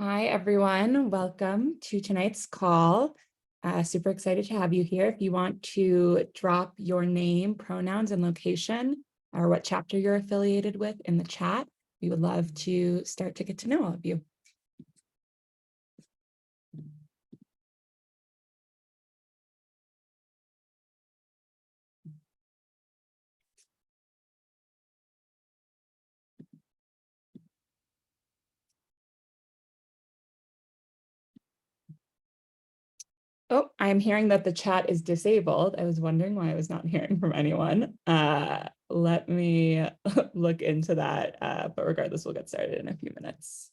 Hi, everyone. Welcome to tonight's call. Super excited to have you here. If you want to drop your name, pronouns, and location, or what chapter you're affiliated with in the chat, we would love to start to get to know all of you. Oh, I'm hearing that the chat is disabled. I was wondering why I was not hearing from anyone. Let me look into that, but regardless, we'll get started in a few minutes.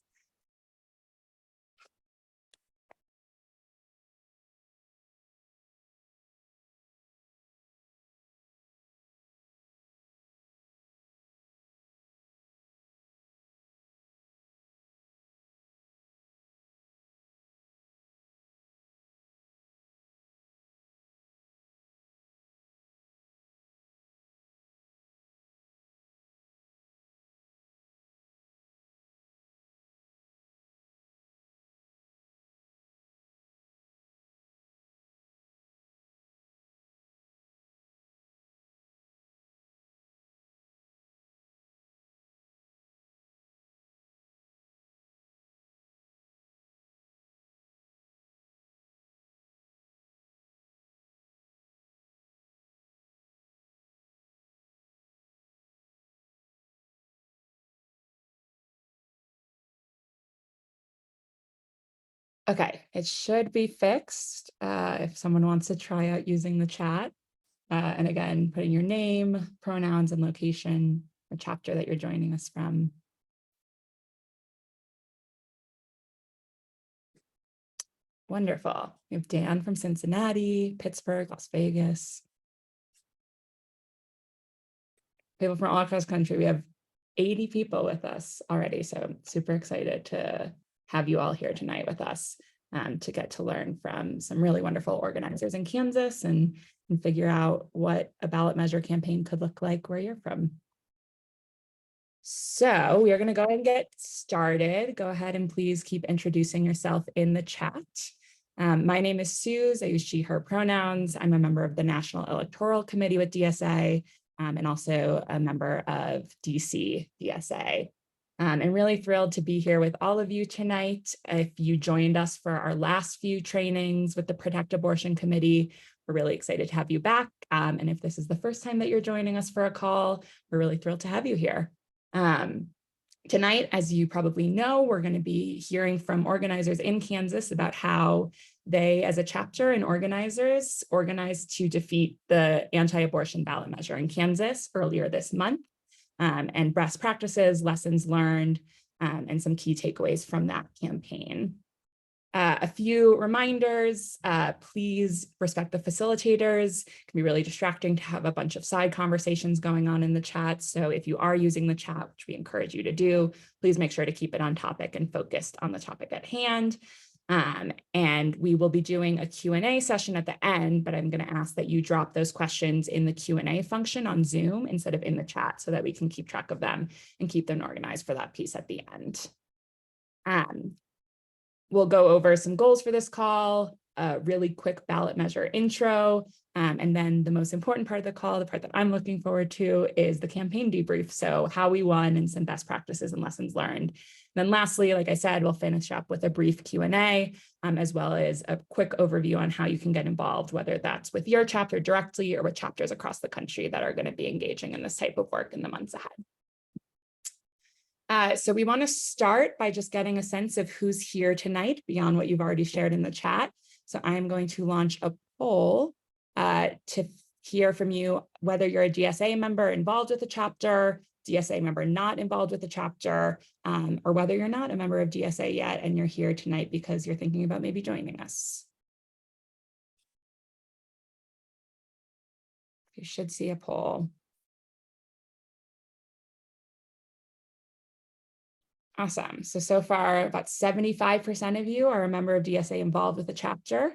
Okay, it should be fixed if someone wants to try out using the chat. And again, putting your name, pronouns, and location, or chapter that you're joining us from. Wonderful. We have Dan from Cincinnati, Pittsburgh, Las Vegas. People from all across the country. We have 80 people with us already, so I'm super excited to have you all here tonight with us to get to learn from some really wonderful organizers in Kansas and figure out what a ballot measure campaign could look like where you're from. So we are going to go ahead and get started. Go ahead and please keep introducing yourself in the chat. My name is Suze. I use she, her pronouns. I'm a member of the National Electoral Committee with DSA and also a member of DC DSA. I'm really thrilled to be here with all of you tonight. If you joined us for our last few trainings with the Protect Abortion Committee, we're really excited to have you back. And if this is the first time that you're joining us for a call, we're really thrilled to have you here. Tonight, as you probably know, we're going to be hearing from organizers in Kansas about how they, as a chapter and organizers, organized to defeat the anti-abortion ballot measure in Kansas earlier this month, and best practices, lessons learned, and some key takeaways from that campaign. A few reminders, please respect the facilitators. It can be really distracting to have a bunch of side conversations going on in the chat. So if you are using the chat, which we encourage you to do, please make sure to keep it on topic and focused on the topic at hand. And we will be doing a Q&A session at the end, but I'm going to ask that you drop those questions in the Q&A function on Zoom instead of in the chat so that we can keep track of them and keep them organized for that piece at the end. We'll go over some goals for this call, a really quick ballot measure intro, and then the most important part of the call, the part that I'm looking forward to, is the campaign debrief. So how we won and some best practices and lessons learned. And then lastly, like I said, we'll finish up with a brief Q&A, as well as a quick overview on how you can get involved, whether that's with your chapter directly or with chapters across the country that are going to be engaging in this type of work in the months ahead. So we want to start by just getting a sense of who's here tonight beyond what you've already shared in the chat. So I'm going to launch a poll to hear from you whether you're a DSA member involved with the chapter, DSA member not involved with the chapter, or whether you're not a member of DSA yet and you're here tonight because you're thinking about maybe joining us. You should see a poll. Awesome. So far, about 75% of you are a member of DSA involved with the chapter.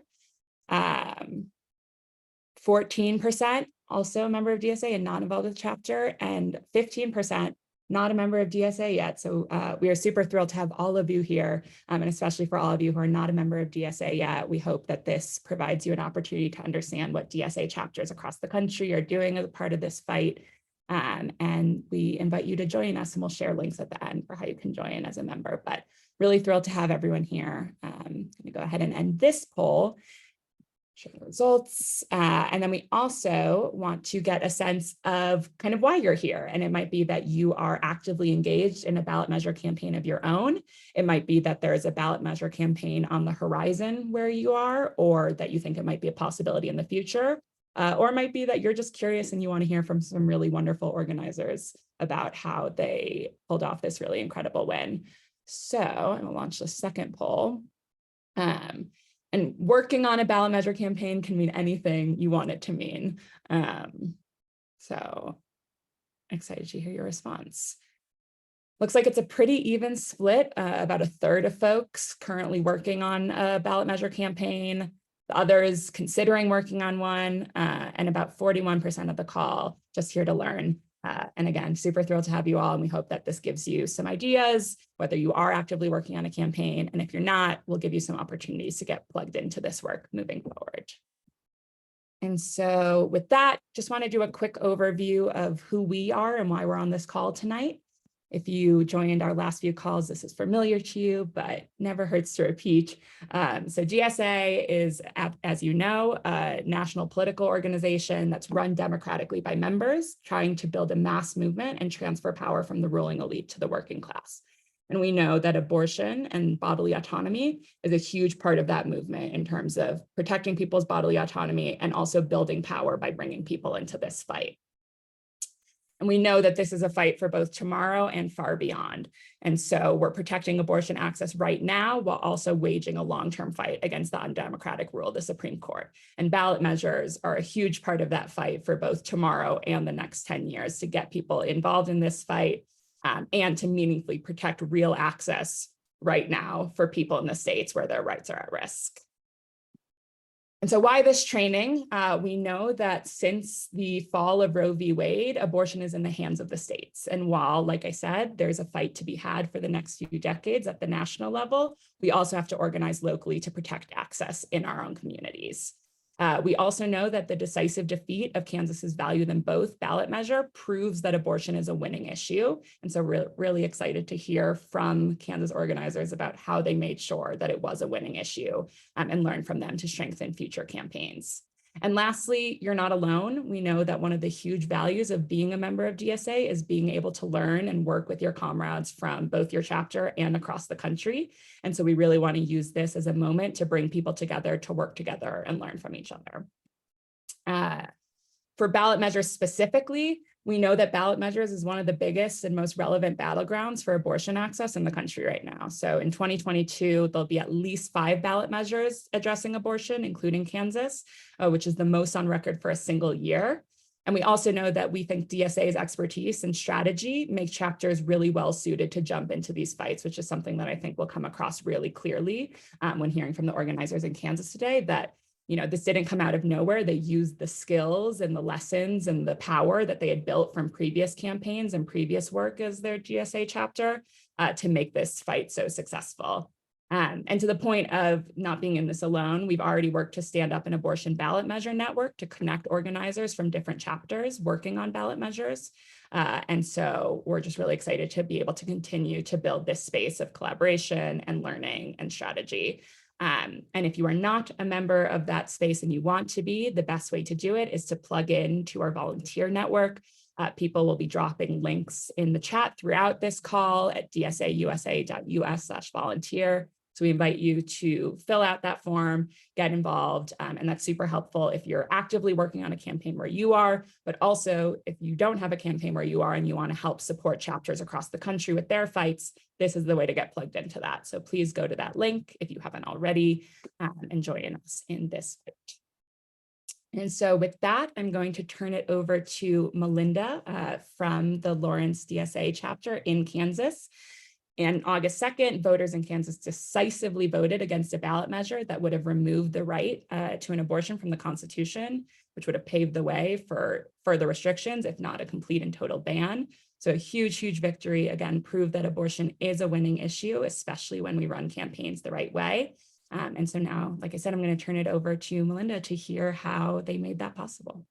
14% also a member of DSA and not involved with the chapter, and 15% not a member of DSA yet. So we are super thrilled to have all of you here, and especially for all of you who are not a member of DSA yet. We hope that this provides you an opportunity to understand what DSA chapters across the country are doing as a part of this fight. And we invite you to join us, and we'll share links at the end for how you can join as a member. But really thrilled to have everyone here. I'm going to go ahead and end this poll, show the results. And then we also want to get a sense of kind of why you're here. And it might be that you are actively engaged in a ballot measure campaign of your own. It might be that there is a ballot measure campaign on the horizon where you are, or that you think it might be a possibility in the future. Or it might be that you're just curious and you want to hear from some really wonderful organizers about how they pulled off this really incredible win. So I'm going to launch the second poll. And working on a ballot measure campaign can mean anything you want it to mean. So excited to hear your response. Looks like it's a pretty even split, about a third of folks currently working on a ballot measure campaign, the others considering working on one, and about 41% of the call just here to learn. And again, super thrilled to have you all, and we hope that this gives you some ideas, whether you are actively working on a campaign, and if you're not, we'll give you some opportunities to get plugged into this work moving forward. And so with that, just want to do a quick overview of who we are and why we're on this call tonight. If you joined our last few calls, this is familiar to you, but never hurts to repeat. So DSA is, as you know, a national political organization that's run democratically by members, trying to build a mass movement and transfer power from the ruling elite to the working class. And we know that abortion and bodily autonomy is a huge part of that movement in terms of protecting people's bodily autonomy and also building power by bringing people into this fight. And we know that this is a fight for both tomorrow and far beyond. And so we're protecting abortion access right now while also waging a long-term fight against the undemocratic rule of the Supreme Court. And ballot measures are a huge part of that fight for both tomorrow and the next 10 years to get people involved in this fight, and to meaningfully protect real access right now for people in the states where their rights are at risk. And so why this training? We know that since the fall of Roe v. Wade, abortion is in the hands of the states. And while, like I said, there's a fight to be had for the next few decades at the national level, we also have to organize locally to protect access in our own communities. We also know that the decisive defeat of Kansas's Value Them Both ballot measure proves that abortion is a winning issue. And so we're really excited to hear from Kansas organizers about how they made sure that it was a winning issue, and learn from them to strengthen future campaigns. And lastly, you're not alone. We know that one of the huge values of being a member of DSA is being able to learn and work with your comrades from both your chapter and across the country. And so we really want to use this as a moment to bring people together to work together and learn from each other. For ballot measures specifically, we know that ballot measures is one of the biggest and most relevant battlegrounds for abortion access in the country right now. So in 2022, there'll be at least 5 ballot measures addressing abortion, including Kansas, which is the most on record for a single year. And we also know that we think DSA's expertise and strategy make chapters really well suited to jump into these fights, which is something that I think will come across really clearly when hearing from the organizers in Kansas today, that this didn't come out of nowhere. They used the skills and the lessons and the power that they had built from previous campaigns and previous work as their DSA chapter to make this fight so successful. And to the point of not being in this alone, we've already worked to stand up an abortion ballot measure network to connect organizers from different chapters working on ballot measures. And so we're just really excited to be able to continue to build this space of collaboration and learning and strategy. And if you are not a member of that space and you want to be, the best way to do it is to plug in to our volunteer network. People will be dropping links in the chat throughout this call at dsausa.us/volunteer. So we invite you to fill out that form, get involved, and that's super helpful if you're actively working on a campaign where you are, but also if you don't have a campaign where you are and you want to help support chapters across the country with their fights, this is the way to get plugged into that. So please go to that link if you haven't already, and join us in this fight. And so with that, I'm going to turn it over to Melinda from the Lawrence DSA chapter in Kansas. And August 2nd, voters in Kansas decisively voted against a ballot measure that would have removed the right to an abortion from the Constitution, which would have paved the way for further restrictions, if not a complete and total ban. So a huge, huge victory, again, proved that abortion is a winning issue, especially when we run campaigns the right way. And so now, like I said, I'm going to turn it over to Melinda to hear how they made that possible.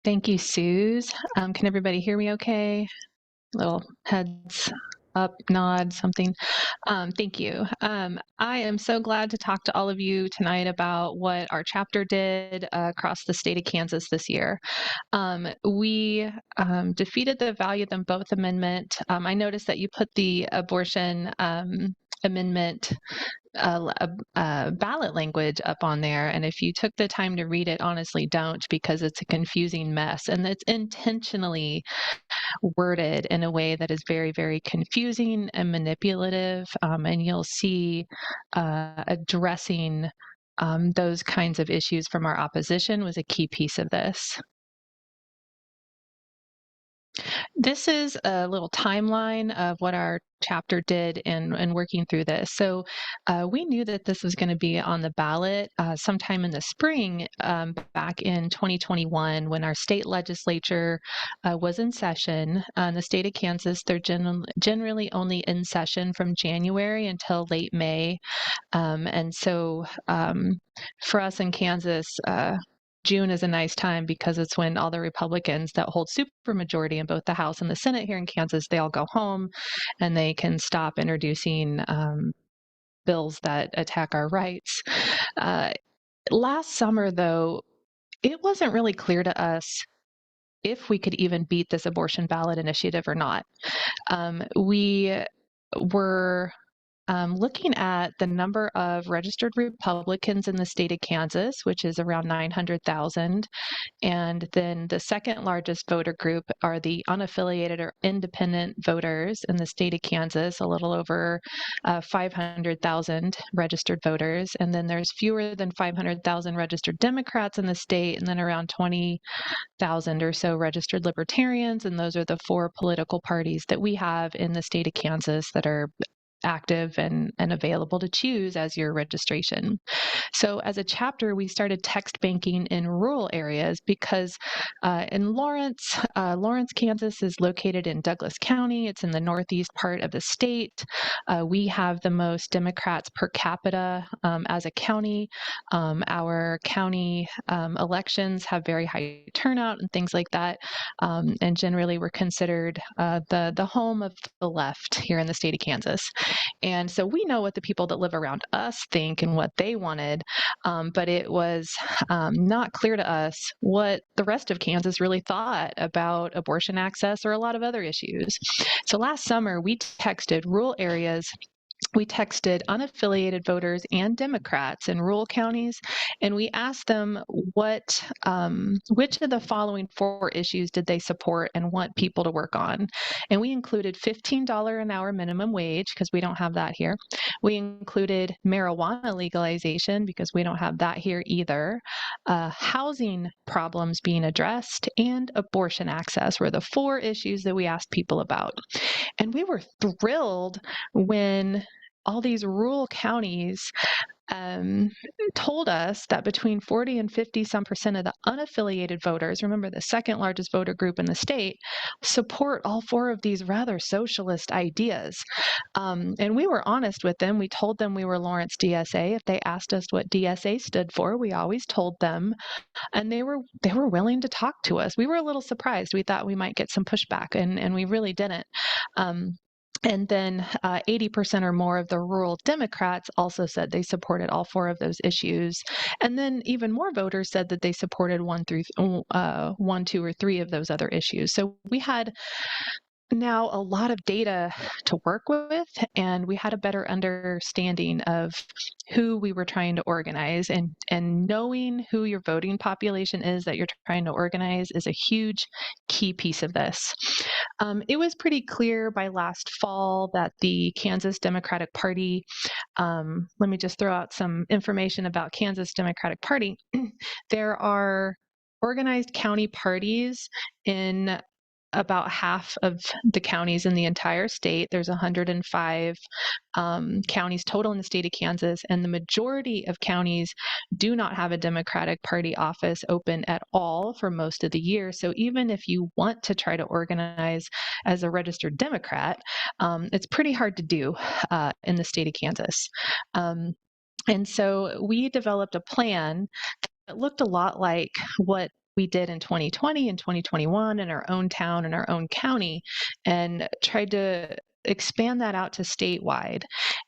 Thank you, Suze. Can everybody hear me okay? Little heads up, nod, something. Thank you. I am so glad to talk to all of you tonight about what our chapter did across the state of Kansas this year. We defeated the Value Them Both amendment. I noticed that you put the abortion amendment ballot language up on there. And if you took the time to read it, honestly, don't, because it's a confusing mess. And it's intentionally worded in a way that is very, very confusing and manipulative. And you'll see addressing those kinds of issues from our opposition was a key piece of this. This is a little timeline of what our chapter did in working through this. So we knew that this was going to be on the ballot sometime in the spring back in 2021 when our state legislature was in session. In the state of Kansas, they're generally only in session from January until late May. And so for us in Kansas, June is a nice time because it's when all the Republicans that hold supermajority in both the House and the Senate here in Kansas, they all go home and they can stop introducing bills that attack our rights. Last summer, though, it wasn't really clear to us if we could even beat this abortion ballot initiative or not. We were looking at the number of registered Republicans in the state of Kansas, which is around 900,000. And then the second largest voter group are the unaffiliated or independent voters in the state of Kansas, a little over 500,000 registered voters. And then there's fewer than 500,000 registered Democrats in the state, and then around 20,000 or so registered Libertarians. And those are the four political parties that we have in the state of Kansas that are active and available to choose as your registration. So as a chapter, we started text banking in rural areas because in Lawrence, Kansas is located in Douglas County. It's in the northeast part of the state. We have the most Democrats per capita as a county. Our county elections have very high turnout and things like that. And generally we're considered the home of the left here in the state of Kansas. And so we know what the people that live around us think and what they wanted, but it was not clear to us what the rest of Kansas really thought about abortion access or a lot of other issues. So last summer, we texted rural areas. We texted unaffiliated voters and Democrats in rural counties, and we asked them which of the following four issues did they support and want people to work on. And we included $15 an hour minimum wage, because we don't have that here. We included marijuana legalization, because we don't have that here either. Housing problems being addressed, and abortion access were the four issues that we asked people about. And we were thrilled when all these rural counties told us that between 40 and 50% of the unaffiliated voters, remember the second largest voter group in the state, support all four of these rather socialist ideas. And we were honest with them. We told them we were Lawrence DSA. If they asked us what DSA stood for, we always told them, and they were willing to talk to us. We were a little surprised. We thought we might get some pushback, and we really didn't. And then 80% or more of the rural Democrats also said they supported all four of those issues. And then even more voters said that they supported one, two, or three of those other issues. So we had now a lot of data to work with, and we had a better understanding of who we were trying to organize, and knowing who your voting population is that you're trying to organize is a huge key piece of this. It was pretty clear by last fall that the Kansas Democratic Party, let me just throw out some information about Kansas Democratic Party. There are organized county parties in about half of the counties in the entire state. There's 105 counties total in the state of Kansas, and the majority of counties do not have a Democratic Party office open at all for most of the year. So even if you want to try to organize as a registered Democrat, it's pretty hard to do in the state of Kansas. And so we developed a plan that looked a lot like what we did in 2020 and 2021 in our own town and our own county, and tried to expand that out to statewide.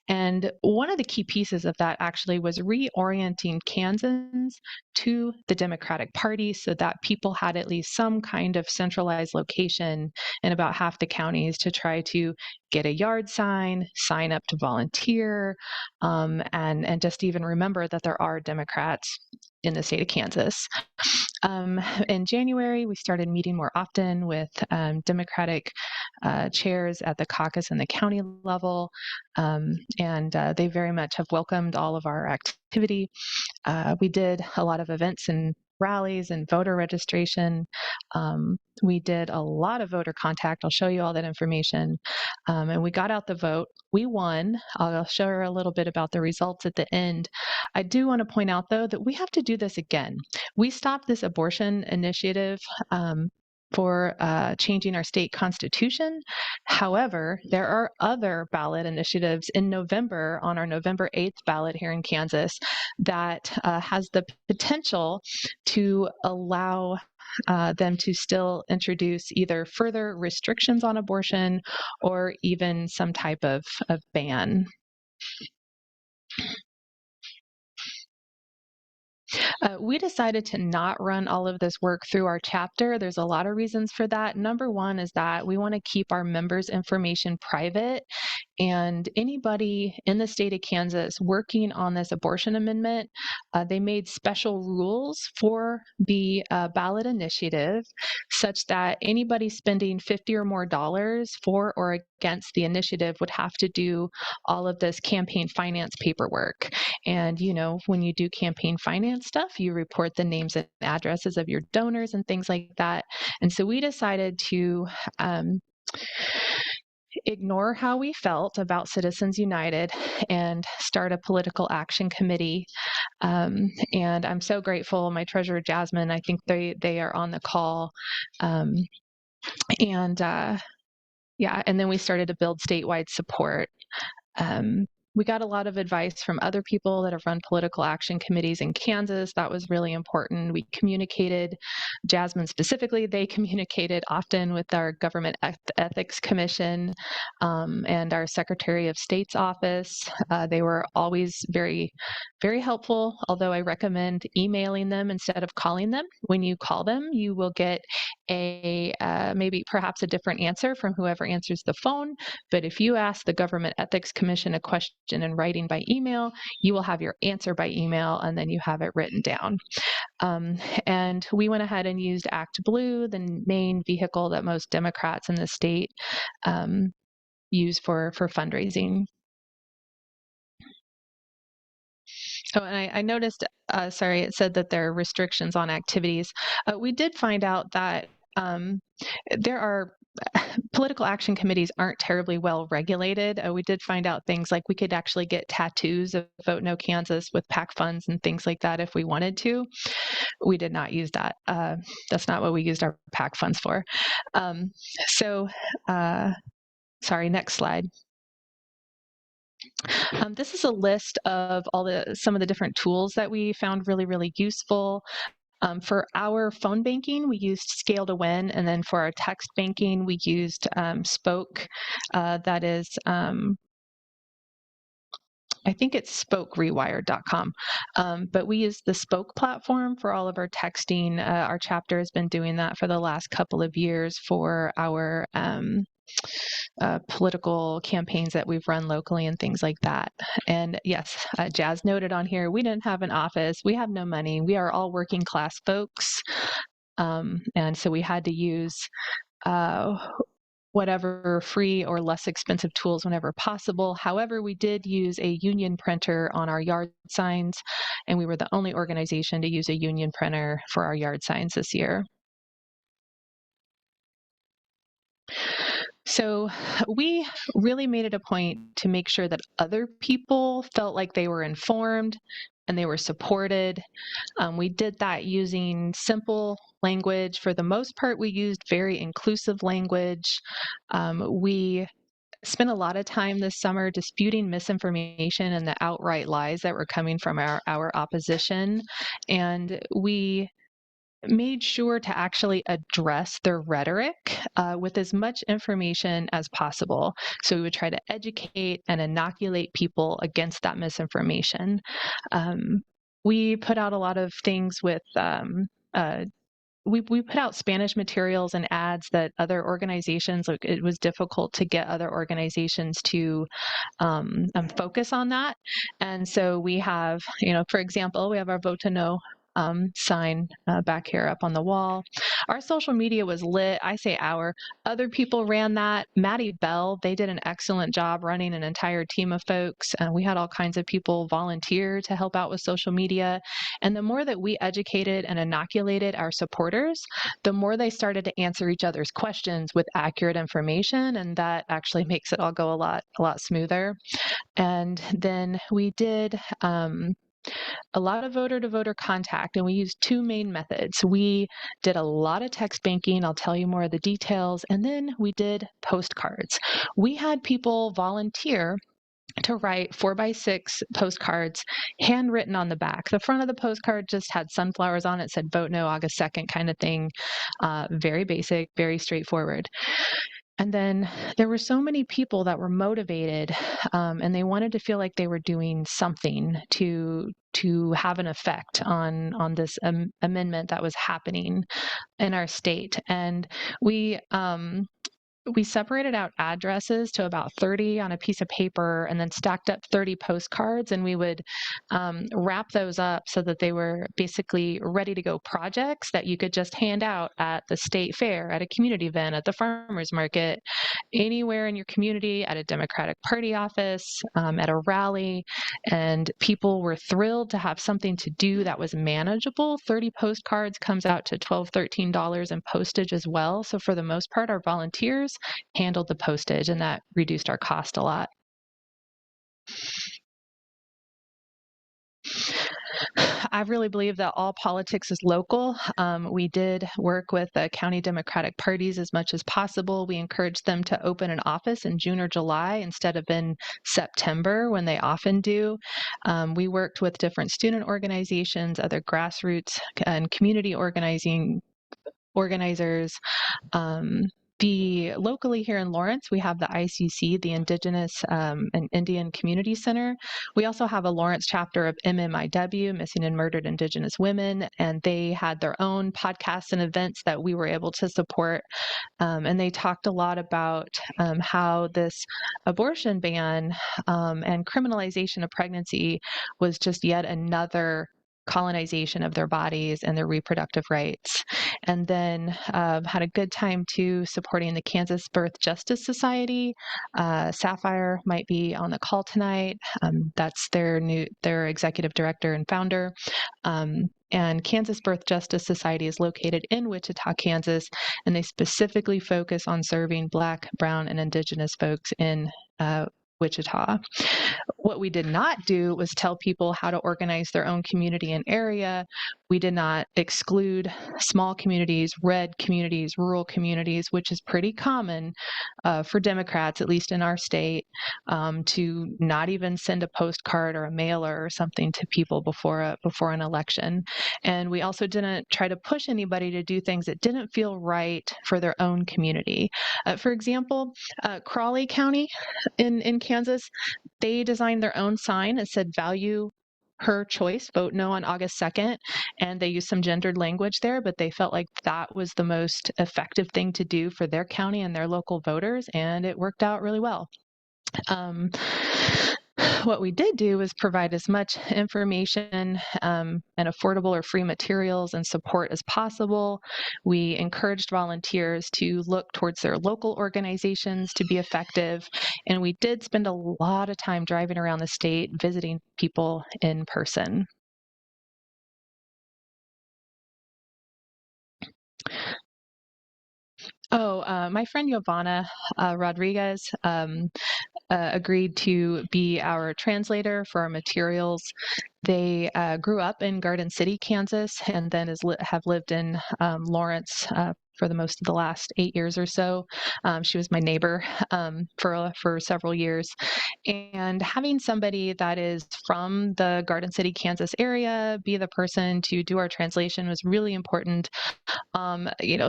And one of the key pieces of that actually was reorienting Kansans to the Democratic Party so that people had at least some kind of centralized location in about half the counties to try to get a yard sign up to volunteer, and just even remember that there are Democrats in the state of Kansas. In January, we started meeting more often with Democratic chairs at the caucus and the county level, and they very much have welcomed all of our activity. We did a lot of events and rallies and voter registration. We did a lot of voter contact. I'll show you all that information. And we got out the vote. We won. I'll show her a little bit about the results at the end. I do want to point out, though, that we have to do this again. We stopped this abortion initiative for changing our state constitution. However, there are other ballot initiatives in November on our November 8th ballot here in Kansas that has the potential to allow them to still introduce either further restrictions on abortion or even some type of ban. We decided to not run all of this work through our chapter. There's a lot of reasons for that. Number one is that we want to keep our members' information private, and anybody in the state of Kansas working on this abortion amendment, they made special rules for the ballot initiative such that anybody spending $50 or more for or against the initiative would have to do all of this campaign finance paperwork. And, when you do campaign finance stuff, you report the names and addresses of your donors and things like that. And so we decided to ignore how we felt about Citizens United and start a political action committee. And I'm so grateful. My treasurer, Jasmine, I think they are on the call. And then we started to build statewide support. We got a lot of advice from other people that have run political action committees in Kansas. That was really important. We communicated, Jasmine specifically, they communicated often with our Government Ethics Commission and our Secretary of State's office. They were always very, very helpful, although I recommend emailing them instead of calling them. When you call them, you will get perhaps a different answer from whoever answers the phone. But if you ask the Government Ethics Commission a question in writing by email, you will have your answer by email, and then you have it written down. And we went ahead and used Act Blue, the main vehicle that most Democrats in the state use for fundraising. Oh, and I noticed, it said that there are restrictions on activities. We did find out that there are political action committees aren't terribly well regulated. We did find out things like we could actually get tattoos of Vote No Kansas with PAC funds and things like that if we wanted to. We did not use that. That's not what we used our PAC funds for. Next slide. This is a list of some of the different tools that we found really, really useful. For our phone banking, we used Scale to Win, and then for our text banking, we used Spoke. That is, I think it's spokerewired.com. But we use the Spoke platform for all of our texting. Our chapter has been doing that for the last couple of years for our political campaigns that we've run locally and things like that. And yes, Jazz noted on here, we didn't have an office. We have no money. We are all working class folks. And so we had to use whatever free or less expensive tools whenever possible. However, we did use a union printer on our yard signs, and we were the only organization to use a union printer for our yard signs this year. So we really made it a point to make sure that other people felt like they were informed and they were supported. We did that using simple language. For the most part, we used very inclusive language. We spent a lot of time this summer disputing misinformation and the outright lies that were coming from our opposition. And we made sure to actually address their rhetoric with as much information as possible. So we would try to educate and inoculate people against that misinformation. Um, we put out a lot of things with we put out Spanish materials and ads that other organizations, like it was difficult to get other organizations to focus on that. And so we have, for example, we have our vote to no sign back here up on the wall. Our social media was lit. I say our. Other people ran that. Maddie Bell, they did an excellent job running an entire team of folks. We had all kinds of people volunteer to help out with social media. And the more that we educated and inoculated our supporters, the more they started to answer each other's questions with accurate information. And that actually makes it all go a lot smoother. And then we did a lot of voter to voter contact, and we used two main methods. We did a lot of text banking. I'll tell you more of the details. And then we did postcards. We had people volunteer to write 4x6 postcards handwritten on the back. The front of the postcard just had sunflowers on it, said vote no August 2nd kind of thing. Very basic, very straightforward. And then there were so many people that were motivated, and they wanted to feel like they were doing something to have an effect on this amendment that was happening in our state. And we separated out addresses to about 30 on a piece of paper and then stacked up 30 postcards, and we would wrap those up so that they were basically ready to go projects that you could just hand out at the state fair, at a community event, at the farmers market, anywhere in your community, at a Democratic Party office, at a rally. And people were thrilled to have something to do that was manageable. 30 postcards comes out to $12, $13 in postage as well. So for the most part, our volunteers handled the postage, and that reduced our cost a lot. I really believe that all politics is local. We did work with the county Democratic parties as much as possible. We encouraged them to open an office in June or July instead of in September when they often do. We worked with different student organizations, other grassroots and community organizers. Locally here in Lawrence, we have the ICC, the Indigenous and Indian Community Center. We also have a Lawrence chapter of MMIW, Missing and Murdered Indigenous Women, and they had their own podcasts and events that we were able to support. And they talked a lot about how this abortion ban and criminalization of pregnancy was just yet another colonization of their bodies and their reproductive rights. And then had a good time too supporting the Kansas Birth Justice Society. Sapphire might be on the call tonight. That's their executive director and founder. And Kansas Birth Justice Society is located in Wichita, Kansas, and they specifically focus on serving Black, Brown, and Indigenous folks in Wichita. What we did not do was tell people how to organize their own community and area. We did not exclude small communities, red communities, rural communities, which is pretty common for Democrats, at least in our state, to not even send a postcard or a mailer or something to people before an election. And we also didn't try to push anybody to do things that didn't feel right for their own community. For example, Crawley County in Kansas, they designed their own sign that said value her choice, vote no on August 2nd. And they used some gendered language there, but they felt like that was the most effective thing to do for their county and their local voters. And it worked out really well. What we did do was provide as much information and affordable or free materials and support as possible. We encouraged volunteers to look towards their local organizations to be effective. And we did spend a lot of time driving around the state, visiting people in person. My friend Giovanna Rodriguez agreed to be our translator for our materials. They grew up in Garden City, Kansas, and then have lived in Lawrence for the most of the last 8 years or so. She was my neighbor for several years, and having somebody that is from the Garden City, Kansas area be the person to do our translation was really important.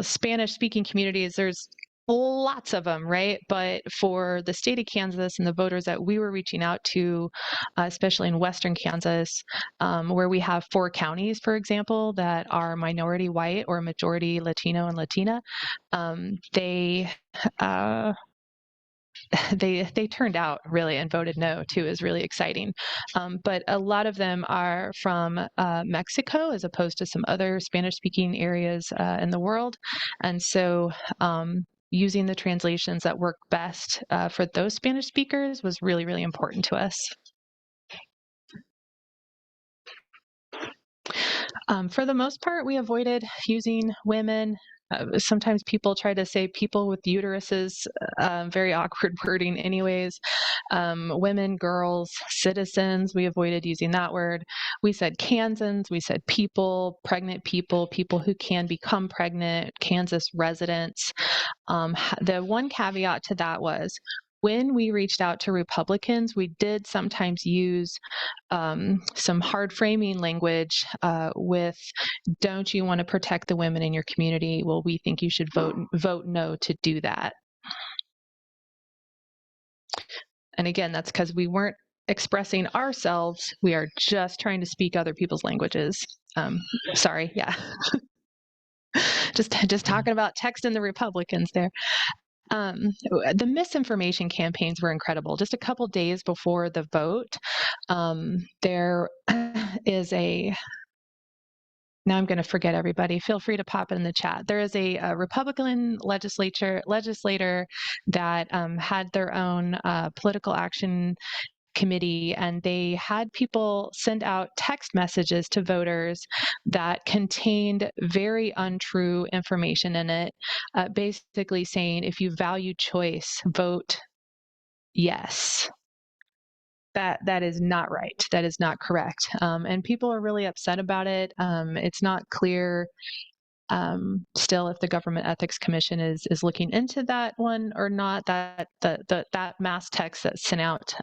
Spanish speaking communities, there's lots of them, right? But for the state of Kansas and the voters that we were reaching out to, especially in Western Kansas, where we have 4 counties, for example, that are minority white or majority Latino and Latina, they uh, they turned out really and voted no too, is really exciting. But a lot of them are from Mexico as opposed to some other Spanish speaking areas in the world. And so using the translations that work best for those Spanish speakers was really, really important to us. For the most part, we avoided using women. Sometimes people try to say people with uteruses, very awkward wording, anyways. Women, girls, citizens, we avoided using that word. We said Kansans, we said people, pregnant people, people who can become pregnant, Kansas residents. The one caveat to that was when we reached out to Republicans, we did sometimes use some hard framing language with "Don't you want to protect the women in your community? Well, we think you should vote no to do that." And again, that's because we weren't expressing ourselves. We are just trying to speak other people's languages. Sorry, yeah. just talking about texting the Republicans there. The misinformation campaigns were incredible. Just a couple days before the vote, there is a now I'm going to forget everybody. Feel free to pop it in the chat. There is a Republican legislator that had their own political action committee, and they had people send out text messages to voters that contained very untrue information in it, basically saying, if you value choice, vote yes. That is not right. That is not correct. And people are really upset about it. It's not clear still if the Government Ethics Commission is looking into that one or not. That mass text that's sent out,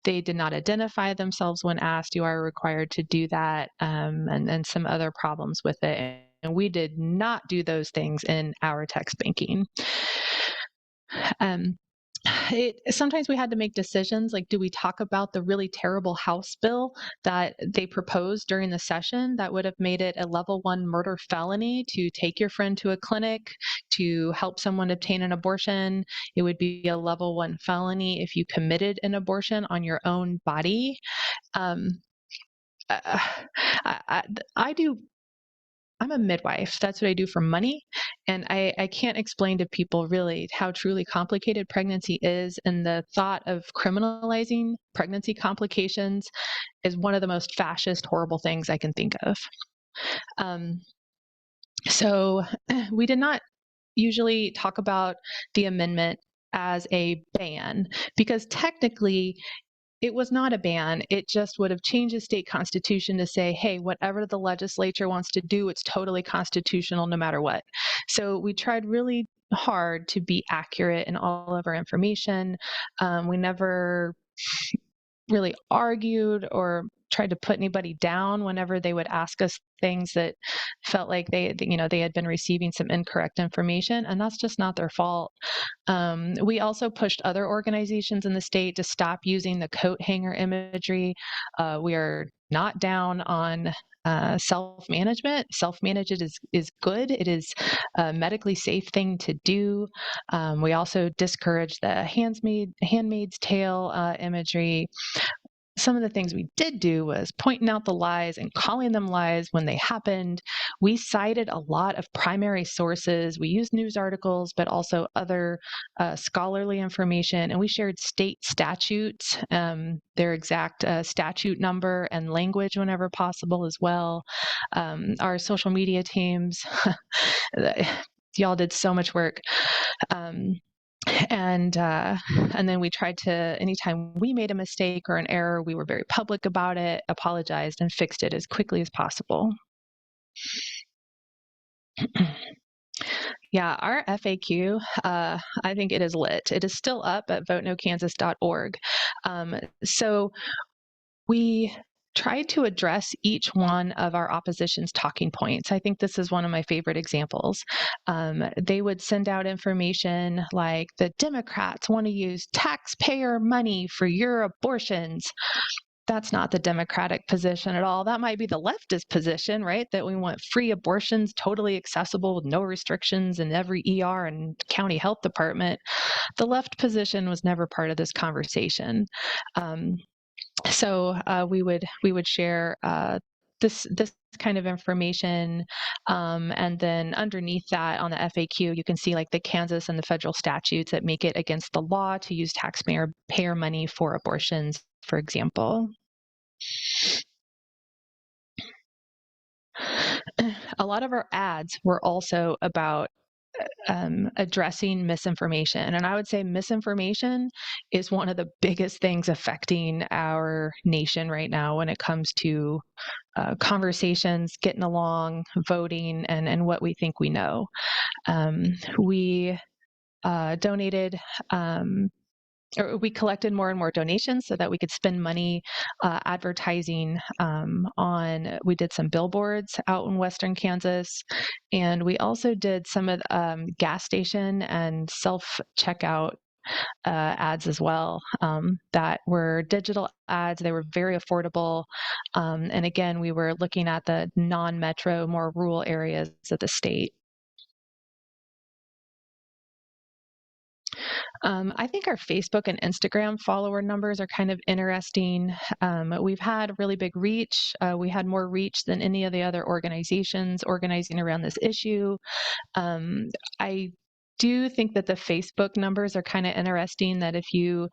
they did not identify themselves when asked. You are required to do that, and some other problems with it. And we did not do those things in our text banking. Sometimes we had to make decisions like, do we talk about the really terrible House bill that they proposed during the session that would have made it a level 1 murder felony to take your friend to a clinic to help someone obtain an abortion? It would be a level 1 felony if you committed an abortion on your own body. I'm a midwife. That's what I do for money. And I can't explain to people really how truly complicated pregnancy is. And the thought of criminalizing pregnancy complications is one of the most fascist, horrible things I can think of. So we did not usually talk about the amendment as a ban because technically it was not a ban. It just would have changed the state constitution to say, hey, whatever the legislature wants to do, it's totally constitutional no matter what. So we tried really hard to be accurate in all of our information. We never really argued or tried to put anybody down whenever they would ask us things that felt like they had been receiving some incorrect information, and that's just not their fault. We also pushed other organizations in the state to stop using the coat hanger imagery. We are not down on self-management. Self-management is good. It is a medically safe thing to do. We also discourage the Handmaid's Tale imagery. Some of the things we did do was pointing out the lies and calling them lies when they happened. We cited a lot of primary sources. We used news articles, but also other scholarly information. And we shared state statutes, their exact statute number and language whenever possible as well. Our social media teams, y'all did so much work. Um, and then we tried to, anytime we made a mistake or an error, we were very public about it, apologized, and fixed it as quickly as possible. Yeah, our FAQ, I think it is lit. It is still up at votenokansas.org. So we tried to address each one of our opposition's talking points. I think this is one of my favorite examples. They would send out information like the Democrats want to use taxpayer money for your abortions. That's not the Democratic position at all. That might be the leftist position, right? That we want free abortions, totally accessible with no restrictions in every ER and county health department. The left position was never part of this conversation. So we would share this kind of information, and then underneath that on the FAQ, you can see like the Kansas and the federal statutes that make it against the law to use taxpayer money for abortions, for example. A lot of our ads were also about addressing misinformation. And I would say misinformation is one of the biggest things affecting our nation right now when it comes to conversations, getting along, voting, and what we think we know. We donated. Or we collected more and more donations so that we could spend money advertising we did some billboards out in Western Kansas. And we also did some of gas station and self-checkout ads as well, that were digital ads. They were very affordable. And again, we were looking at the non-metro, more rural areas of the state. I think our Facebook and Instagram follower numbers are kind of interesting. We've had really big reach. We had more reach than any of the other organizations organizing around this issue. I do think that the Facebook numbers are kind of interesting, that if you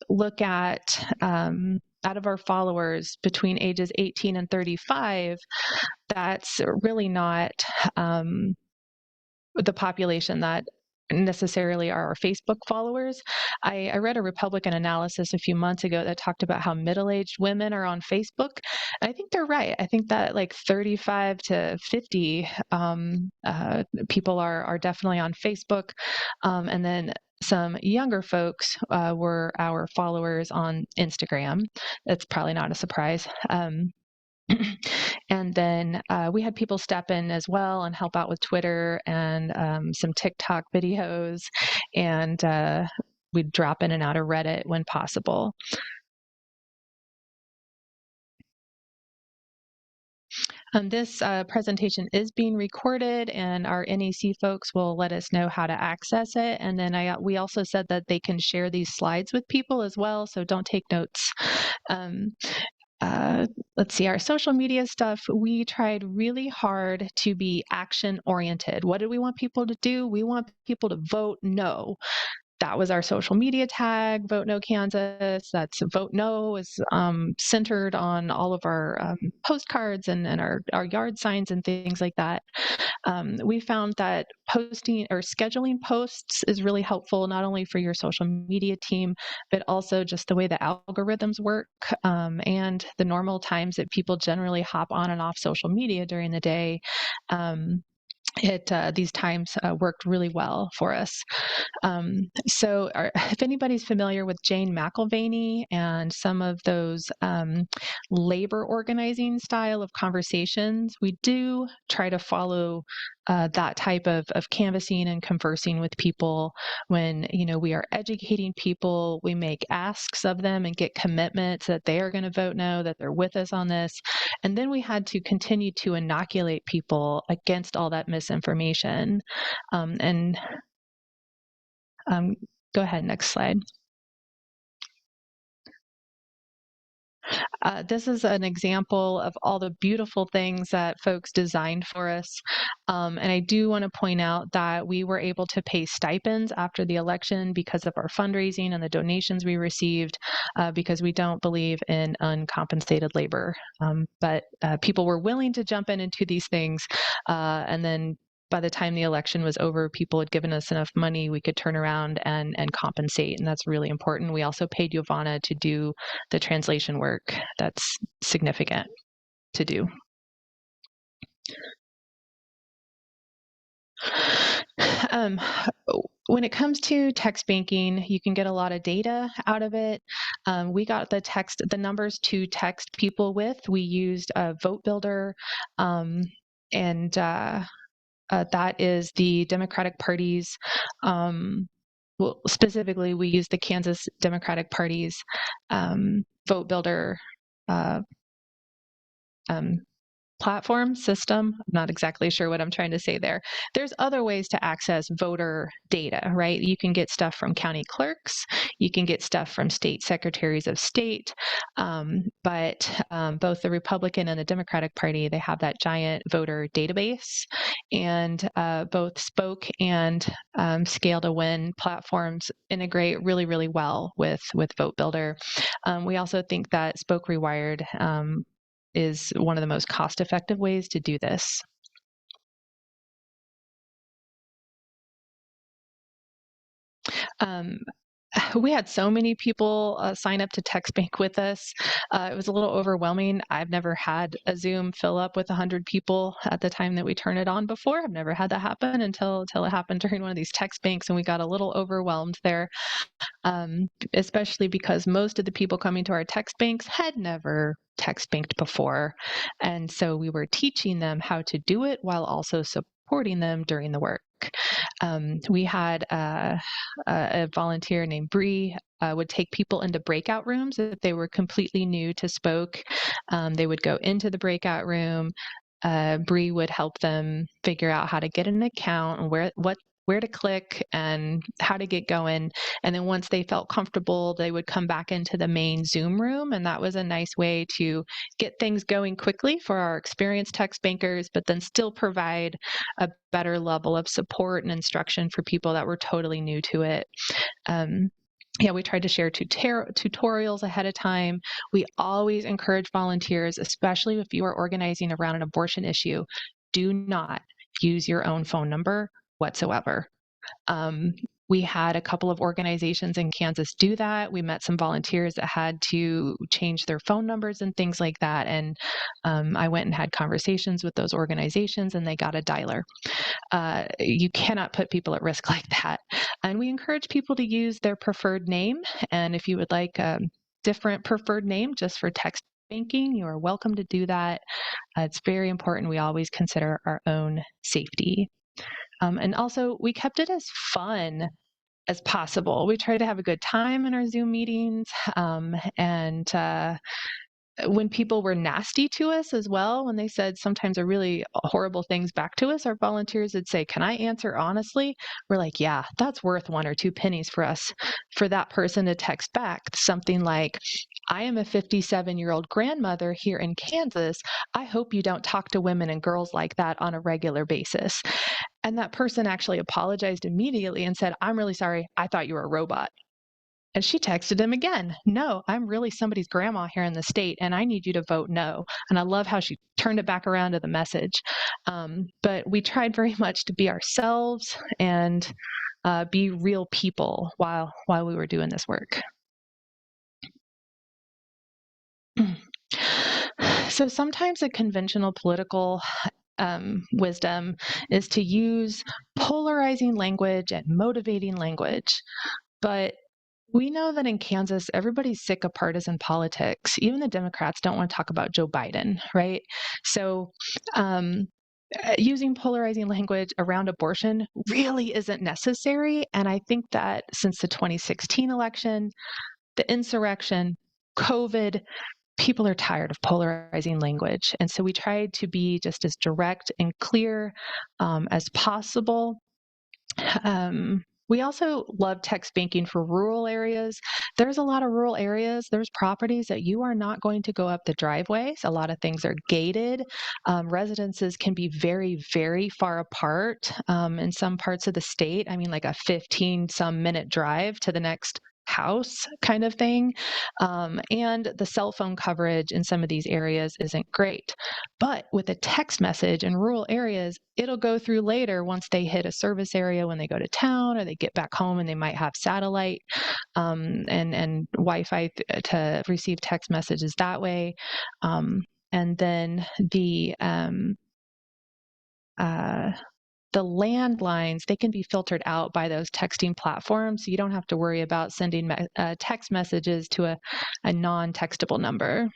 look at out of our followers between ages 18 and 35, that's really not the population that necessarily are our Facebook followers. I read a Republican analysis a few months ago that talked about how middle-aged women are on Facebook. I think they're right. I think that like 35 to 50 people are definitely on Facebook. And then some younger folks were our followers on Instagram. That's probably not a surprise. And then we had people step in as well and help out with Twitter and some TikTok videos, and we'd drop in and out of Reddit when possible. This presentation is being recorded, and our NEC folks will let us know how to access it. And then we also said that they can share these slides with people as well, so don't take notes. Let's see, our social media stuff, we tried really hard to be action oriented. What do we want people to do? We want people to vote no. That was our social media tag, Vote No Kansas. That's Vote No is centered on all of our postcards and our yard signs and things like that. We found that posting or scheduling posts is really helpful, not only for your social media team, but also just the way the algorithms work, and the normal times that people generally hop on and off social media during the day. These times worked really well for us. If anybody's familiar with Jane McIlvaney and some of those labor organizing style of conversations, we do try to follow that type of canvassing and conversing with people. When we are educating people, we make asks of them and get commitments that they are going to vote no, that they're with us on this. And then we had to continue to inoculate people against all that misinformation. Go ahead, next slide. This is an example of all the beautiful things that folks designed for us. And I do want to point out that we were able to pay stipends after the election because of our fundraising and the donations we received, because we don't believe in uncompensated labor. But people were willing to jump into these things, and then by the time the election was over, people had given us enough money, we could turn around and compensate. And that's really important. We also paid Giovanna to do the translation work. That's significant to do. Um, when it comes to text banking, you can get a lot of data out of it. We got the numbers to text people with. We used a vote builder, and that is the Democratic Party's. Well, specifically, we used the Kansas Democratic Party's vote builder uh, um, platform system. I'm not exactly sure what I'm trying to say there. There's other ways to access voter data, right? You can get stuff from county clerks, you can get stuff from state secretaries of state, but both the Republican and the Democratic Party, they have that giant voter database, and both Spoke and Scale to Win platforms integrate really, really well with Vote Builder. We also think that Spoke Rewired is one of the most cost-effective ways to do this. Um, we had so many people sign up to text bank with us. It was a little overwhelming. I've never had a Zoom fill up with 100 people at the time that we turn it on before. I've never had that happen until it happened during one of these text banks, and we got a little overwhelmed there. Especially because most of the people coming to our text banks had never text banked before. And so we were teaching them how to do it while also supporting them during the work. We had a volunteer named Bree would take people into breakout rooms if they were completely new to Spoke. They would go into the breakout room. Bree would help them figure out how to get an account and where to click and how to get going. And then once they felt comfortable, they would come back into the main Zoom room. And that was a nice way to get things going quickly for our experienced text bankers, but then still provide a better level of support and instruction for people that were totally new to it. Yeah, we tried to share tutorials ahead of time. We always encourage volunteers, especially if you are organizing around an abortion issue, do not use your own phone number whatsoever. We had a couple of organizations in Kansas do that. We met some volunteers that had to change their phone numbers and things like that. And I went and had conversations with those organizations, and they got a dialer. You cannot put people at risk like that. And we encourage people to use their preferred name. And if you would like a different preferred name just for text banking, you are welcome to do that. It's very important. We always consider our own safety. And also, we kept it as fun as possible. We try to have a good time in our Zoom meetings. And when people were nasty to us as well, when they said sometimes are really horrible things back to us, our volunteers would say, "Can I answer honestly?" We're like, "Yeah, that's worth 1 or 2 pennies for us." For that person to text back something like, "I am a 57-year-old grandmother here in Kansas. I hope you don't talk to women and girls like that on a regular basis." And that person actually apologized immediately and said, "I'm really sorry. I thought you were a robot." And she texted him again, "No, I'm really somebody's grandma here in the state, and I need you to vote no." And I love how she turned it back around to the message. But we tried very much to be ourselves and be real people while we were doing this work. So sometimes a conventional political wisdom is to use polarizing language and motivating language. But we know that in Kansas, everybody's sick of partisan politics. Even the Democrats don't want to talk about Joe Biden, right? So, using polarizing language around abortion really isn't necessary. And I think that since the 2016 election, the insurrection, COVID, people are tired of polarizing language. And so we tried to be just as direct and clear as possible. We also love text banking for rural areas. There's a lot of rural areas. There's properties that you are not going to go up the driveways. A lot of things are gated. Residences can be very, very far apart in some parts of the state. I mean, like a 15 some minute drive to the next house kind of thing. And the cell phone coverage in some of these areas isn't great. But with a text message in rural areas, it'll go through later once they hit a service area when they go to town or they get back home and they might have satellite and Wi-Fi to receive text messages that way. And then uh, the landlines, they can be filtered out by those texting platforms. So you don't have to worry about sending text messages to a non-textable number.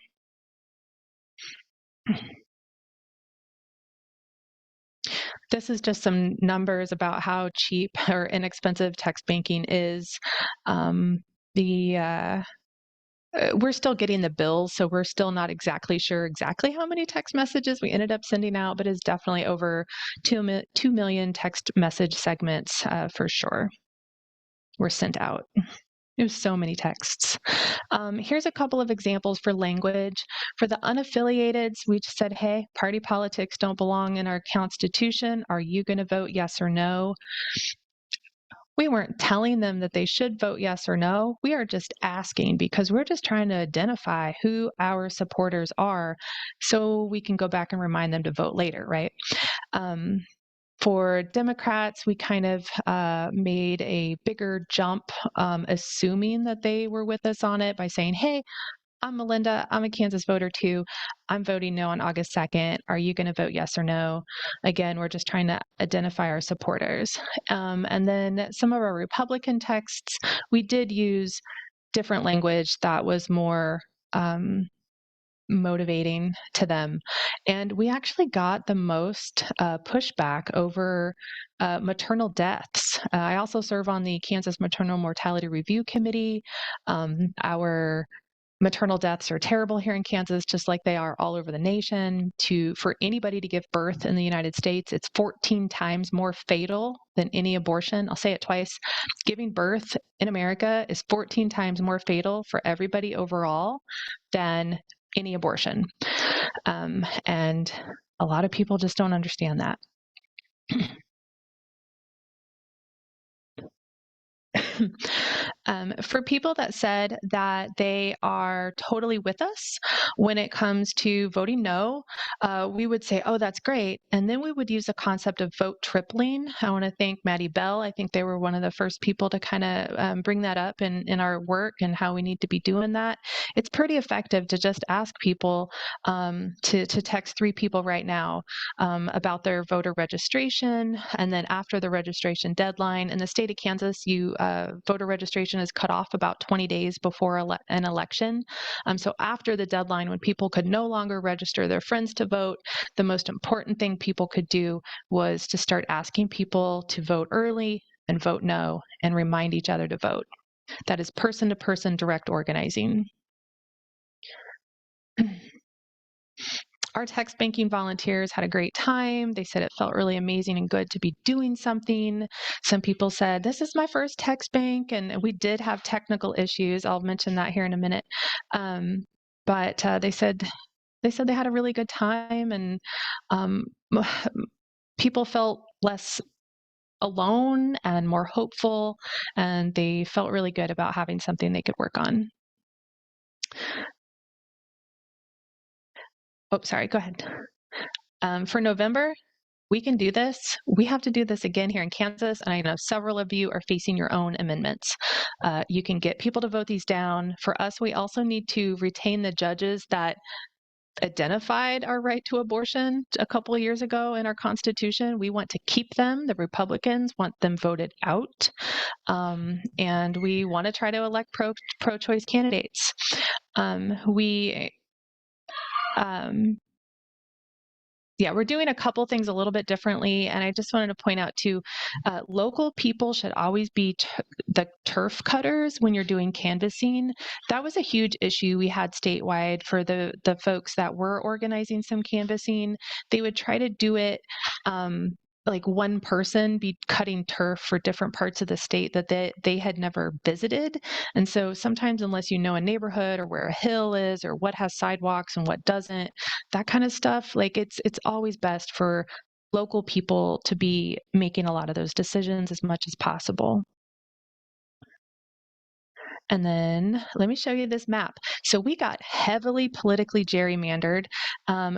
This is just some numbers about how cheap or inexpensive text banking is. The We're still getting the bills, so we're still not exactly sure exactly how many text messages we ended up sending out, but it's definitely over 2 million text message segments for sure were sent out. It was so many texts. Here's a couple of examples for language. For the unaffiliateds, we just said, hey, party politics don't belong in our Constitution. Are you going to vote yes or no? We weren't telling them that they should vote yes or no. We are just asking because we're just trying to identify who our supporters are so we can go back and remind them to vote later, right? For Democrats, we kind of made a bigger jump, assuming that they were with us on it by saying, hey, I'm Melinda. I'm a Kansas voter too. I'm voting no on August 2nd. Are you going to vote yes or no? Again, we're just trying to identify our supporters. And then some of our Republican texts, we did use different language that was more motivating to them. And we actually got the most pushback over maternal deaths. I also serve on the Kansas Maternal Mortality Review Committee. Our maternal deaths are terrible here in Kansas, just like they are all over the nation. For anybody to give birth in the United States, it's 14 times more fatal than any abortion. I'll say it twice. Giving birth in America is 14 times more fatal for everybody overall than any abortion. And a lot of people just don't understand that. For people that said that they are totally with us when it comes to voting no, we would say, oh, that's great. And then we would use the concept of vote tripling. I want to thank Maddie Bell. I think they were one of the first people to kind of bring that up in our work and how we need to be doing that. It's pretty effective to just ask people to text 3 people right now about their voter registration. And then after the registration deadline in the state of Kansas, voter registration is cut off about 20 days before an election. So after the deadline, when people could no longer register their friends to vote, the most important thing people could do was to start asking people to vote early and vote no and remind each other to vote. That is person-to-person direct organizing. Our text banking volunteers had a great time. They said it felt really amazing and good to be doing something. Some people said, this is my first text bank, and we did have technical issues. I'll mention that here in a minute. But they said they had a really good time, and people felt less alone and more hopeful, and they felt really good about having something they could work on. Oh, sorry, go ahead. For November, we can do this. We have to do this again here in Kansas, and I know several of you are facing your own amendments. You can get people to vote these down. For us, we also need to retain the judges that identified our right to abortion a couple of years ago in our Constitution. We want to keep them. The Republicans want them voted out. And we want to try to elect pro-choice candidates. We're doing a couple things a little bit differently. And I just wanted to point out too, local people should always be the turf cutters when you're doing canvassing. That was a huge issue we had statewide for the folks that were organizing some canvassing. They would try to do it like one person be cutting turf for different parts of the state that they had never visited. And so sometimes unless you know a neighborhood or where a hill is or what has sidewalks and what doesn't, that kind of stuff, like it's always best for local people to be making a lot of those decisions as much as possible. And then let me show you this map. So we got heavily politically gerrymandered.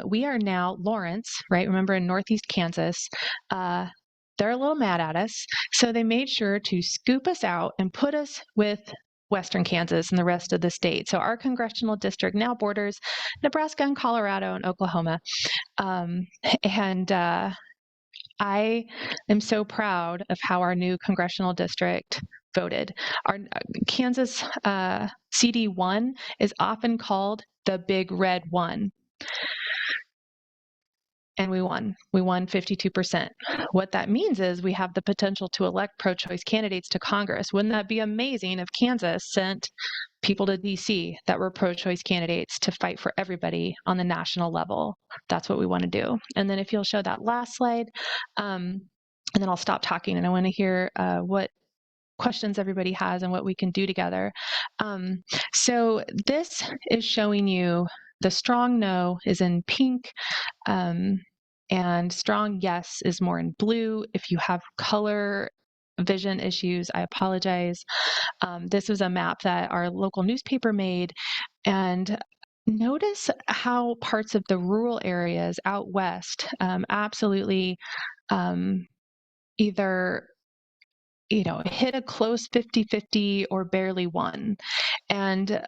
We are now Lawrence, right? Remember in Northeast Kansas, they're a little mad at us. So they made sure to scoop us out and put us with Western Kansas and the rest of the state. So our congressional district now borders Nebraska and Colorado and Oklahoma. And I am so proud of how our new congressional district voted. Our Kansas CD1 is often called the Big Red One. And we won. We won 52%. What that means is we have the potential to elect pro-choice candidates to Congress. Wouldn't that be amazing if Kansas sent people to DC that were pro-choice candidates to fight for everybody on the national level? That's what we want to do. And then if you'll show that last slide, and then I'll stop talking and I want to hear what questions everybody has and what we can do together. So this is showing you the strong no is in pink, and strong yes is more in blue. If you have color vision issues, I apologize. This was a map that our local newspaper made, and notice how parts of the rural areas out west absolutely either hit a close 50-50 or barely won. And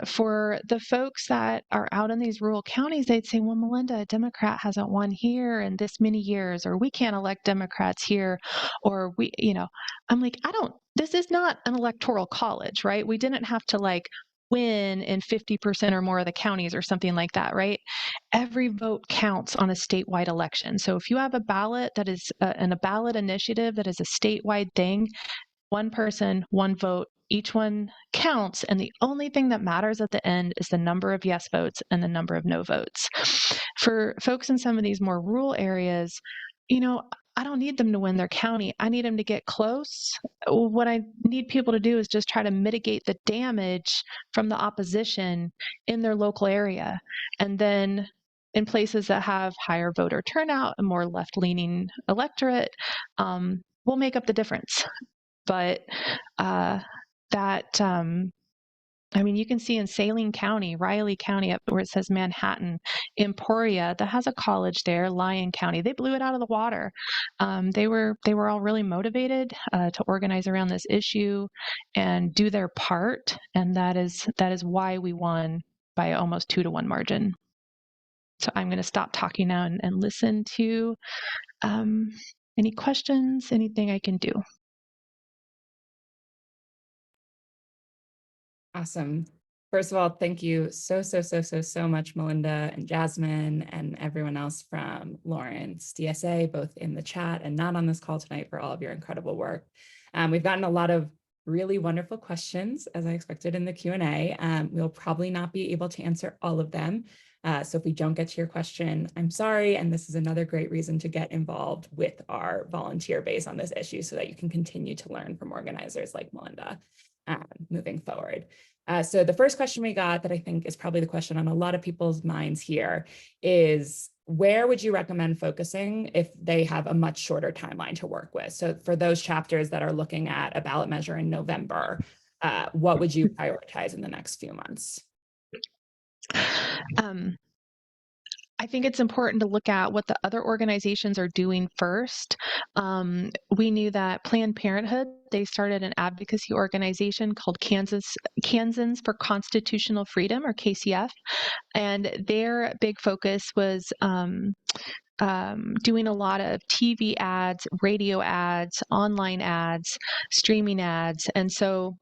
for the folks that are out in these rural counties, they'd say, well, Melinda, a Democrat hasn't won here in this many years, or we can't elect Democrats here, or I'm like, this is not an electoral college, right? We didn't have to win in 50% or more of the counties or something like that, right? Every vote counts on a statewide election. So if you have a ballot that is and a ballot initiative that is a statewide thing, one person, one vote, each one counts. And the only thing that matters at the end is the number of yes votes and the number of no votes. For folks in some of these more rural areas, I don't need them to win their county. I need them to get close. What I need people to do is just try to mitigate the damage from the opposition in their local area. And then in places that have higher voter turnout, a more left-leaning electorate, we'll make up the difference. But you can see in Saline County, Riley County, up where it says Manhattan, Emporia, that has a college there, Lyon County, they blew it out of the water. They were all really motivated to organize around this issue and do their part, and that is why we won by almost 2-to-1 margin. So I'm going to stop talking now and listen to any questions, anything I can do. Awesome. First of all, thank you so much, Melinda and Jasmine and everyone else from Lawrence DSA, both in the chat and not on this call tonight, for all of your incredible work. We've gotten a lot of really wonderful questions, as I expected, in the Q&A. We'll probably not be able to answer all of them. So if we don't get to your question, I'm sorry. And this is another great reason to get involved with our volunteer base on this issue so that you can continue to learn from organizers like Melinda moving forward. So the first question we got, that I think is probably the question on a lot of people's minds here, is where would you recommend focusing if they have a much shorter timeline to work with? So for those chapters that are looking at a ballot measure in November, what would you prioritize in the next few months? I think it's important to look at what the other organizations are doing first. We knew that Planned Parenthood, they started an advocacy organization called Kansans for Constitutional Freedom, or KCF, and their big focus was doing a lot of TV ads, radio ads, online ads, streaming ads. And so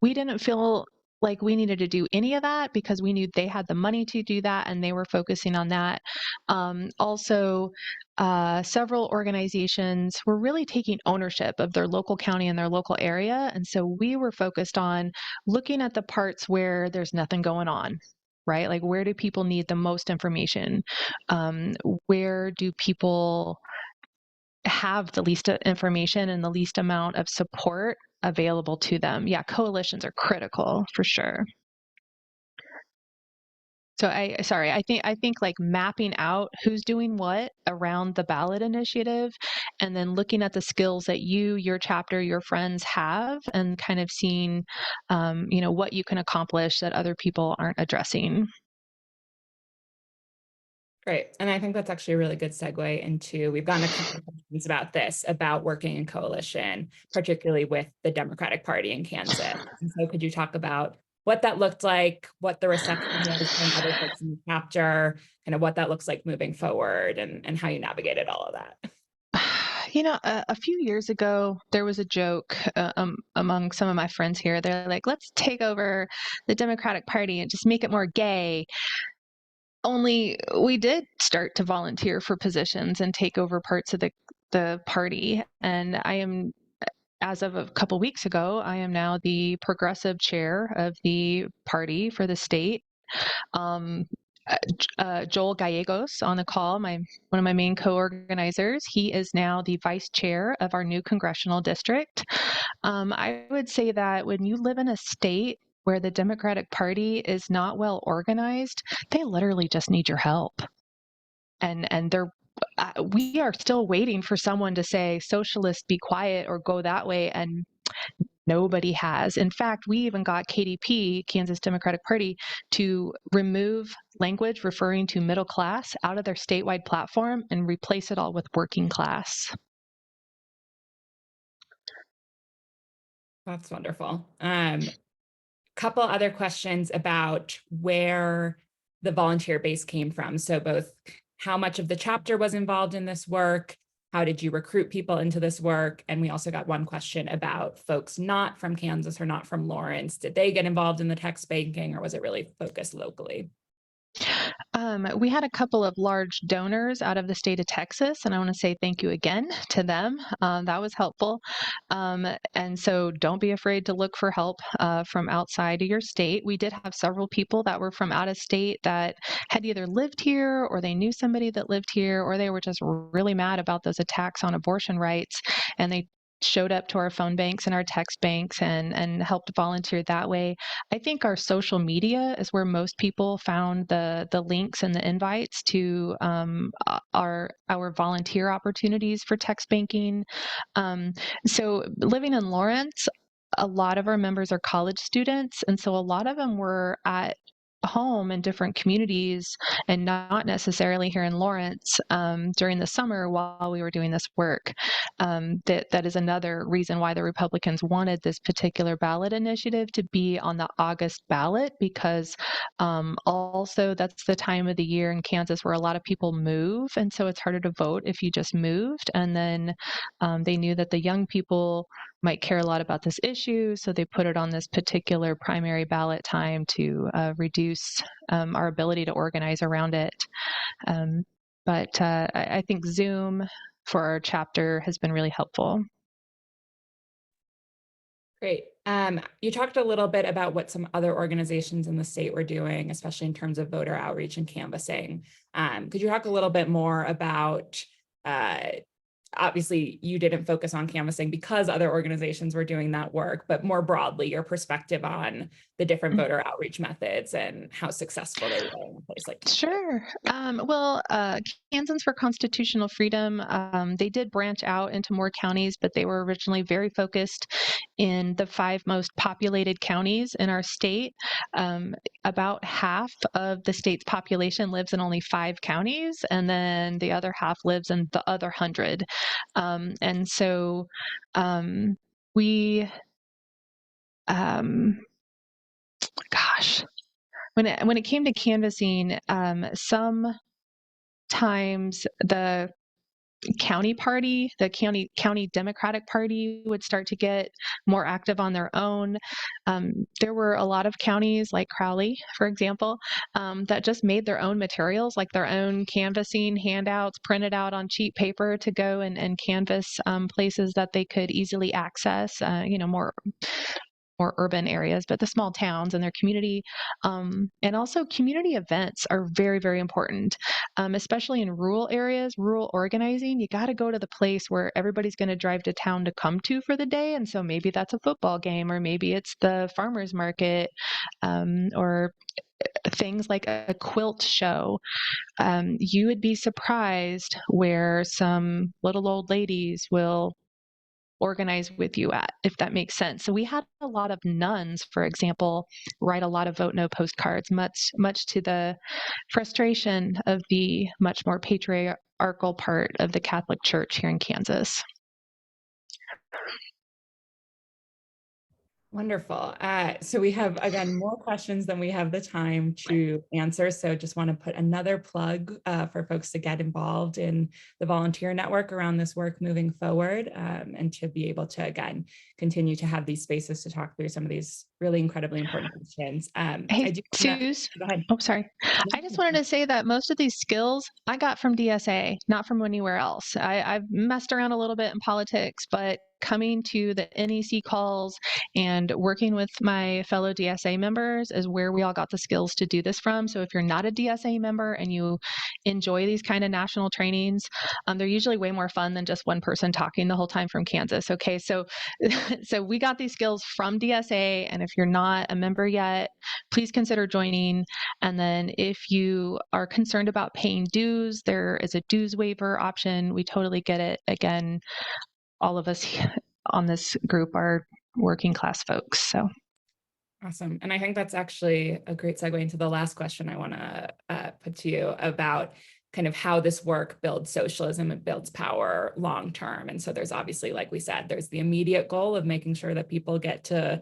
we didn't feel like we needed to do any of that because we knew they had the money to do that and they were focusing on that. Also, several organizations were really taking ownership of their local county and their local area. And so we were focused on looking at the parts where there's nothing going on, right? Like, where do people need the most information? Where do people have the least information and the least amount of support available to them? Yeah, coalitions are critical for sure. So I think like mapping out who's doing what around the ballot initiative and then looking at the skills that you, your chapter, your friends have and kind of seeing what you can accomplish that other people aren't addressing. Great. And I think that's actually a really good segue into, we've gotten a couple of questions about this, about working in coalition, particularly with the Democratic Party in Kansas. And so could you talk about what that looked like, what the reception was from other folks in the chapter, kind of what that looks like moving forward, and how you navigated all of that? A few years ago, there was a joke among some of my friends here. They're like, let's take over the Democratic Party and just make it more gay. Only we did start to volunteer for positions and take over parts of the party. And I am, as of a couple weeks ago, I am now the progressive chair of the party for the state. Um, Joel Gallegos on the call, one of my main co-organizers. He is now the vice chair of our new congressional district. I would say that when you live in a state where the Democratic Party is not well organized, they literally just need your help. And we are still waiting for someone to say, socialists, be quiet or go that way. And nobody has. In fact, we even got KDP, Kansas Democratic Party, to remove language referring to middle class out of their statewide platform and replace it all with working class. That's wonderful. Couple other questions about where the volunteer base came from. So both how much of the chapter was involved in this work, how did you recruit people into this work? And we also got one question about folks not from Kansas or not from Lawrence. Did they get involved in the text banking, or was it really focused locally? We had a couple of large donors out of the state of Texas, and I want to say thank you again to them. That was helpful. And so don't be afraid to look for help from outside of your state. We did have several people that were from out of state that had either lived here or they knew somebody that lived here, or they were just really mad about those attacks on abortion rights. And they showed up to our phone banks and our text banks and helped volunteer that way. I think our social media is where most people found the links and the invites to our volunteer opportunities for text banking. So living in Lawrence, a lot of our members are college students, and so a lot of them were at home in different communities and not necessarily here in Lawrence during the summer while we were doing this work. That is another reason why the Republicans wanted this particular ballot initiative to be on the August ballot, because also that's the time of the year in Kansas where a lot of people move, and so it's harder to vote if you just moved. And then they knew that the young people might care a lot about this issue, so they put it on this particular primary ballot time to reduce our ability to organize around it. But I think Zoom for our chapter has been really helpful. Great. You talked a little bit about what some other organizations in the state were doing, especially in terms of voter outreach and canvassing. Could you talk a little bit more about, obviously you didn't focus on canvassing because other organizations were doing that work, but more broadly, your perspective on the different voter outreach methods and how successful they were in a place like Kansas? Sure. Kansans for Constitutional Freedom, they did branch out into more counties, but they were originally very focused in the 5 most populated counties in our state. About half of the state's population lives in only 5 counties, and then the other half lives in the other 100. And so we, um, gosh, when it came to canvassing, sometimes the county Democratic Party would start to get more active on their own. There were a lot of counties like Crowley, for example, that just made their own materials, like their own canvassing handouts printed out on cheap paper to go and canvass places that they could easily access, more urban areas, but the small towns and their community. And also community events are very, very important, especially in rural areas, rural organizing. You got to go to the place where everybody's going to drive to town to come to for the day. And so maybe that's a football game, or maybe it's the farmer's market, or things like a quilt show. You would be surprised where some little old ladies will organize with you at, if that makes sense. So we had a lot of nuns, for example, write a lot of vote no postcards, much to the frustration of the much more patriarchal part of the Catholic Church here in Kansas. Wonderful. So we have, again, more questions than we have the time to answer. So just want to put another plug for folks to get involved in the volunteer network around this work moving forward, and to be able to, again, continue to have these spaces to talk through some of these really incredibly important questions. Hey, I do wanna, Suze. go ahead. Oh, sorry. I just wanted to say that most of these skills I got from DSA, not from anywhere else. I've messed around a little bit in politics, but coming to the NEC calls and working with my fellow DSA members is where we all got the skills to do this from. So if you're not a DSA member and you enjoy these kind of national trainings, they're usually way more fun than just one person talking the whole time from Kansas. Okay, so so we got these skills from DSA, and if you're not a member yet, please consider joining. And then if you are concerned about paying dues, there is a dues waiver option. We totally get it. Again, all of us on this group are working class folks. So Awesome. And I think that's actually a great segue into the last question I want to put to you about kind of how this work builds socialism and builds power long term. And so there's obviously, like we said, there's the immediate goal of making sure that people get to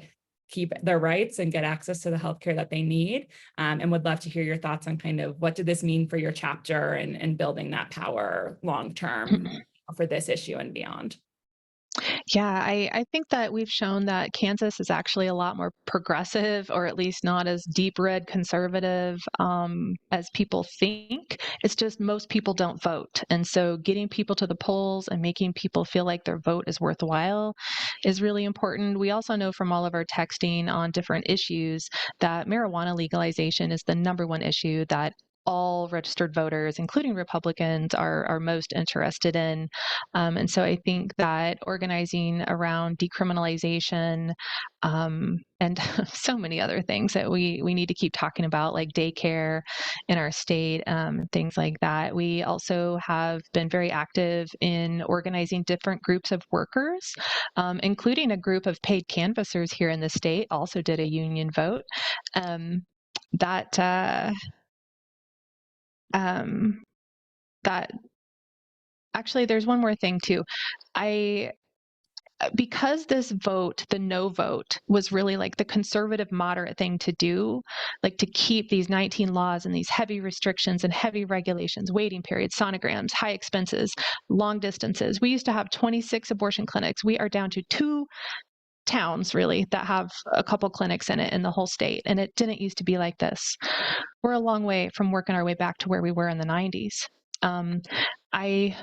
keep their rights and get access to the healthcare that they need. And would love to hear your thoughts on kind of what did this mean for your chapter and building that power long term for this issue and beyond. yeah, I think that we've shown that Kansas is actually a lot more progressive, or at least not as deep red conservative as people think. It's just most people don't vote. And so getting people to the polls and making people feel like their vote is worthwhile is really important. We also know from all of our texting on different issues that marijuana legalization is the number one issue that all registered voters, including Republicans, are most interested in. And so I think that organizing around decriminalization and so many other things that we need to keep talking about, like daycare in our state, things like that. We also have been very active in organizing different groups of workers, including a group of paid canvassers here in the state, also did a union vote. That um, that actually, there's one more thing too. I Because this vote, the no vote, was really like the conservative moderate thing to do, like to keep these 19 laws and these heavy restrictions and heavy regulations, waiting periods, sonograms, high expenses, long distances. We used to have 26 abortion clinics. We are down to 2 towns really that have a couple clinics in it in the whole state, and it didn't used to be like this. We're a long way from working our way back to where we were in the 90s. I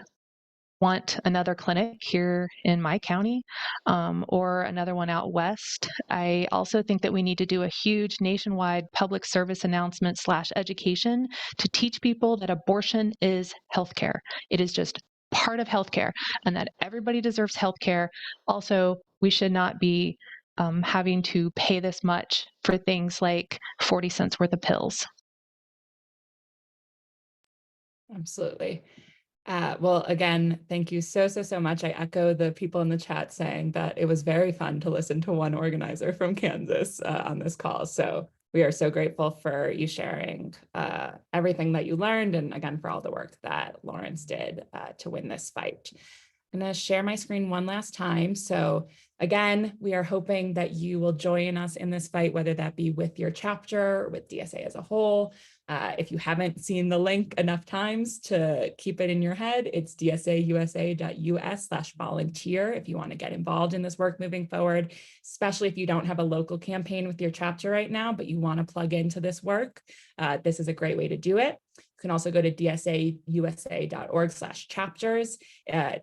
want another clinic here in my county, or another one out west. I also think that we need to do a huge nationwide public service announcement / education to teach people that abortion is healthcare. It is just part of healthcare, and that everybody deserves healthcare. Also, we should not be having to pay this much for things like 40 cents worth of pills. Absolutely. Well, again, thank you so much. I echo the people in the chat saying that it was very fun to listen to one organizer from Kansas on this call. So we are so grateful for you sharing everything that you learned, and again, for all the work that Lawrence did to win this fight. I'm going to share my screen one last time. So again, we are hoping that you will join us in this fight, whether that be with your chapter or with DSA as a whole. If you haven't seen the link enough times to keep it in your head, it's dsausa.us/volunteer if you want to get involved in this work moving forward, especially if you don't have a local campaign with your chapter right now, but you want to plug into this work. This is a great way to do it. You can also go to dsausa.org/chapters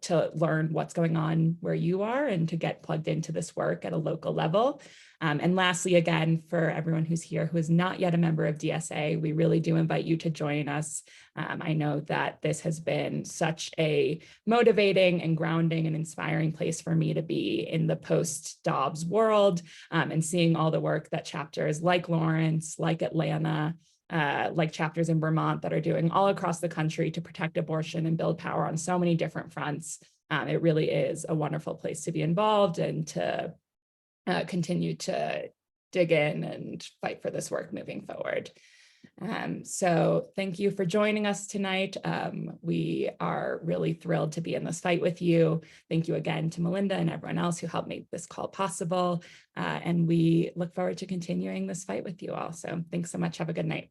to learn what's going on where you are and to get plugged into this work at a local level. And lastly, again, for everyone who's here who is not yet a member of DSA, we really do invite you to join us. I know that this has been such a motivating and grounding and inspiring place for me to be in the post-Dobbs world, and seeing all the work that chapters like Lawrence, like Atlanta, like chapters in Vermont that are doing all across the country to protect abortion and build power on so many different fronts. It really is a wonderful place to be involved and to continue to dig in and fight for this work moving forward. So thank you for joining us tonight. We are really thrilled to be in this fight with you. Thank you again to Melinda and everyone else who helped make this call possible. And we look forward to continuing this fight with you all. So thanks so much. Have a good night.